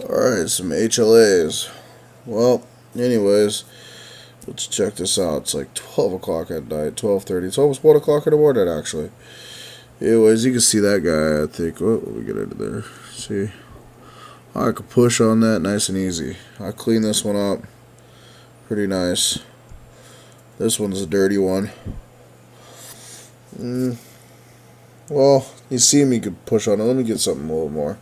Alright, some HLAs. Well, anyways, let's check this out. It's like 12 o'clock at night, 12:30. It's almost 1 o'clock in the morning, actually. Anyways, you can see that guy, I think. Oh, let me get into there. See? I could push on that nice and easy. I clean this one up. Pretty nice. This one's a dirty one. Well, you see me could push on it. Let me get something a little more.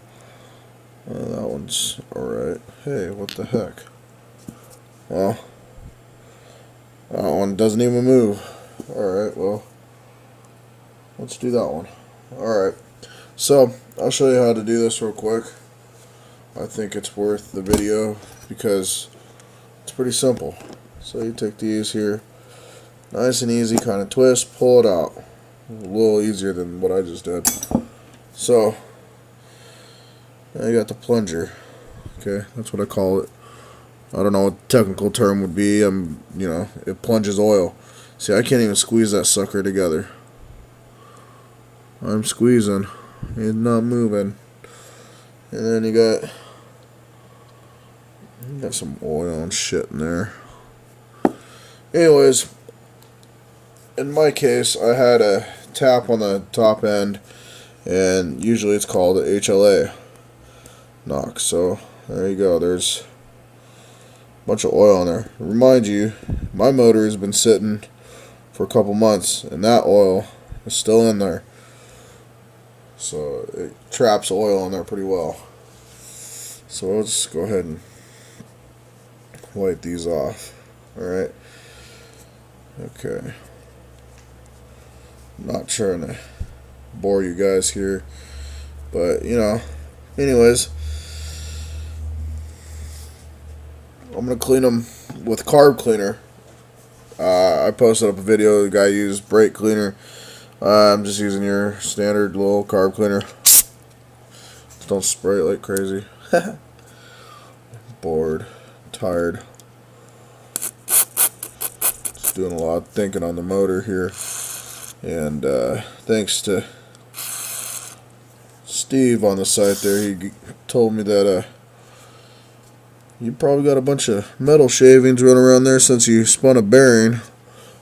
That one's alright. Hey, what the heck? Well, that one doesn't even move. Alright, well, let's do that one. Alright, so I'll show you how to do this real quick. I think it's worth the video because it's pretty simple. So you take these here, nice and easy, kind of twist, pull it out. A little easier than what I just did. So, now you got the plunger. Okay, that's what I call it. I don't know what the technical term would be. It plunges oil. See, I can't even squeeze that sucker together. I'm squeezing. It's not moving. And then you got some oil and shit in there. Anyways, in my case, I had a tap on the top end, and usually it's called a HLA knock. So there you go. There's a bunch of oil in there. Remind you, my motor has been sitting for a couple months, and that oil is still in there. So it traps oil in there pretty well. So let's go ahead and wipe these off. Alright. Okay. I'm not trying to bore you guys here, but anyways, I'm gonna clean them with carb cleaner. I posted up a video. The guy used brake cleaner. I'm just using your standard little carb cleaner. Just don't spray it like crazy. Bored, tired. Just doing a lot of thinking on the motor here, and thanks to Steve on the site there, he told me that you probably got a bunch of metal shavings running around there since you spun a bearing.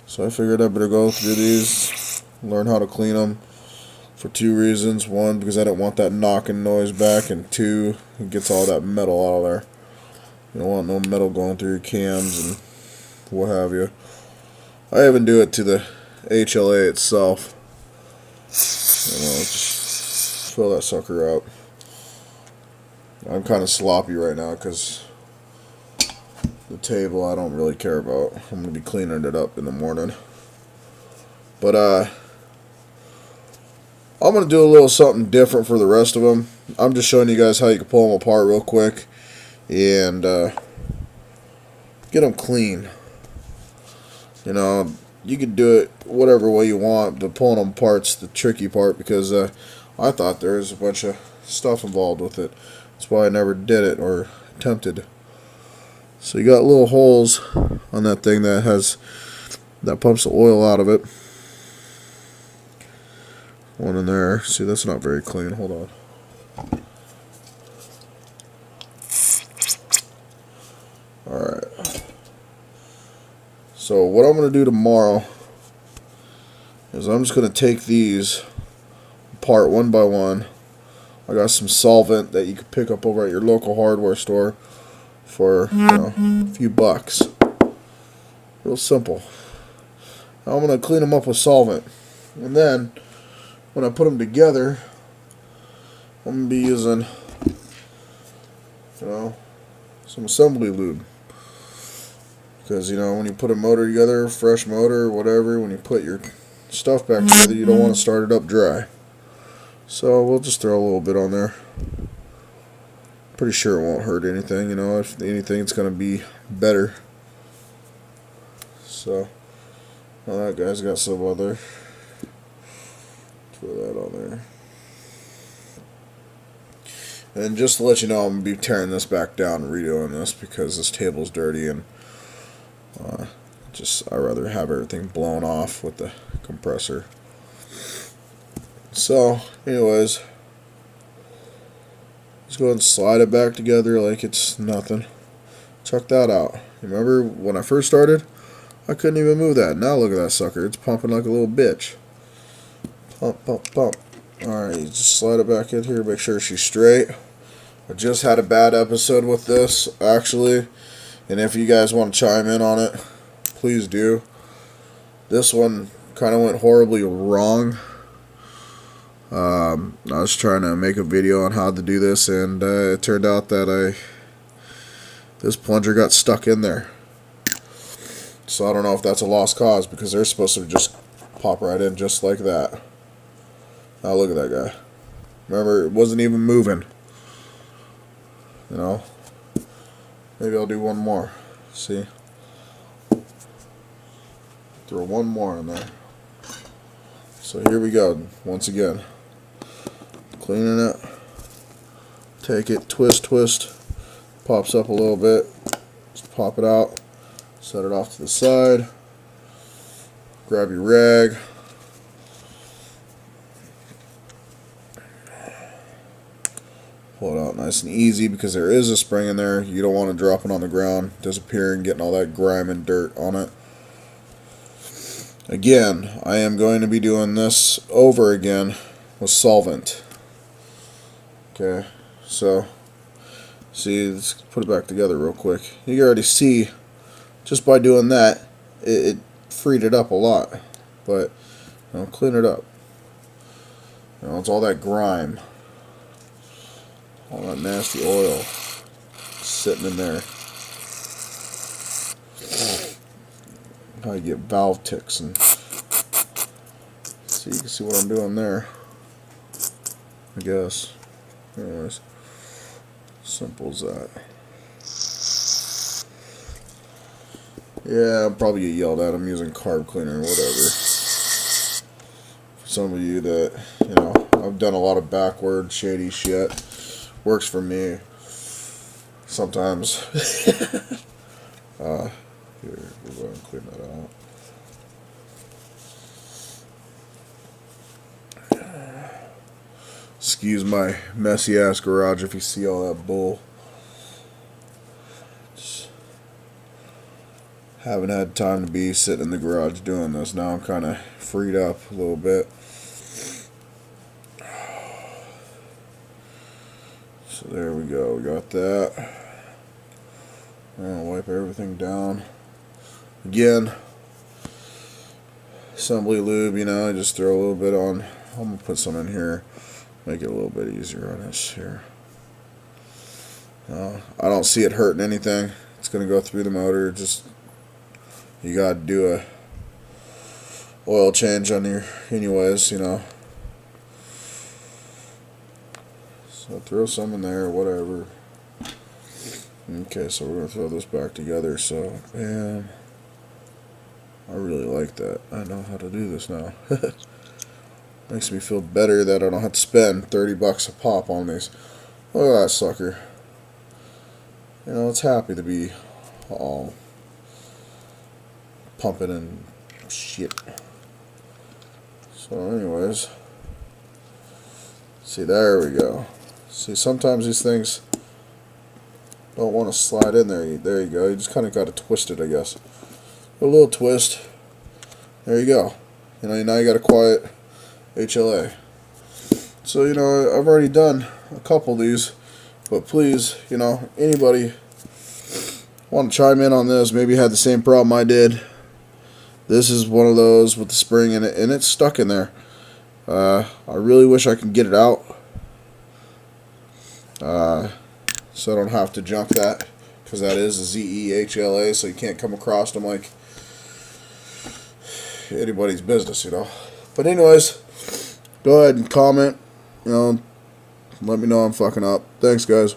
So I figured I better go through these, learn how to clean them for two reasons. One, because I don't want that knocking noise back, and two, it gets all that metal out of there. You don't want no metal going through your cams and what have you. I even do it to the HLA itself. Just fill that sucker up. I'm kind of sloppy right now because the table I don't really care about. I'm going to be cleaning it up in the morning. But I'm going to do a little something different for the rest of them. I'm just showing you guys how you can pull them apart real quick and get them clean. You can do it whatever way you want, but pulling them apart's the tricky part because I thought there was a bunch of stuff involved with it. That's why I never did it or attempted. So you got little holes on that thing that pumps the oil out of it. One in there. See, that's not very clean. Hold on. Alright. So what I'm going to do tomorrow is I'm just going to take these apart one by one. I got some solvent that you can pick up over at your local hardware store for a few bucks. Real simple. Now I'm going to clean them up with solvent. And then when I put them together, I'm going to be using some assembly lube. Because when you put a motor together, fresh motor, whatever, when you put your stuff back together, you don't want to start it up dry. So we'll just throw a little bit on there. Pretty sure it won't hurt anything. If anything, it's going to be better. So, that guy's got some other. Throw that on there. And just to let you know, I'm going to be tearing this back down and redoing this because this table's dirty, and I'd rather have everything blown off with the compressor. So, anyways, Just go ahead and slide it back together like it's nothing. Check that out. Remember when I first started? I couldn't even move that. Now look at that sucker. It's pumping like a little bitch. Pump, pump, pump. Alright, you just slide it back in here. Make sure she's straight. I just had a bad episode with this, actually. And if you guys want to chime in on it, please do. This one kind of went horribly wrong. I was trying to make a video on how to do this, and it turned out that this plunger got stuck in there. So I don't know if that's a lost cause, because they're supposed to just pop right in just like that. Now look at that guy. Remember, it wasn't even moving. You know? Maybe I'll do one more. See? Throw one more in there. So here we go. Once again. Cleaning it. Take it, twist, twist. Pops up a little bit. Just pop it out. Set it off to the side. Grab your rag. Pull it out nice and easy, because there is a spring in there. You don't want to drop it on the ground, disappearing, getting all that grime and dirt on it. Again, I am going to be doing this over again with solvent. Okay, so see, let's put it back together real quick. You can already see, just by doing that, it freed it up a lot. But, you know, clean it up. You know, it's all that grime. All that nasty oil sitting in there. How you get valve ticks, and see, you can see what I'm doing there. I guess. Anyways, simple as that. Yeah, I'll probably get yelled at. I'm using carb cleaner or whatever. For some of you that, you know, I've done a lot of backward shady shit. Works for me. Sometimes. Here, we'll go and clean that out. Excuse my messy ass garage if you see all that bull. Just haven't had time to be sitting in the garage doing this. Now I'm kind of freed up a little bit. So there we go, we got that. I'm gonna wipe everything down. Again, assembly lube, you know, I just throw a little bit on. I'm gonna put some in here, make it a little bit easier on us here. I don't see it hurting anything. It's gonna go through the motor. Just, you gotta do a oil change on your, anyways, you know. So throw some in there or whatever. Okay, so we're going to throw this back together. So, man, I really like that. I know how to do this now. Makes me feel better that I don't have to spend $30 a pop on these. Look at that sucker. You know, it's happy to be all pumping and shit. So anyways, see, there we go. See, sometimes these things don't want to slide in there. There you go. You just kind of got to twist it, I guess. A little twist. There you go. You know, now you got a quiet HLA. So, you know, I've already done a couple of these, but please, you know, anybody want to chime in on this, maybe had the same problem I did. This is one of those with the spring in it, and it's stuck in there. I really wish I could get it out. So I don't have to junk that, because that is a ZEHLA, so you can't come across them like anybody's business, you know. But anyways, go ahead and comment, you know, let me know I'm fucking up. Thanks, guys.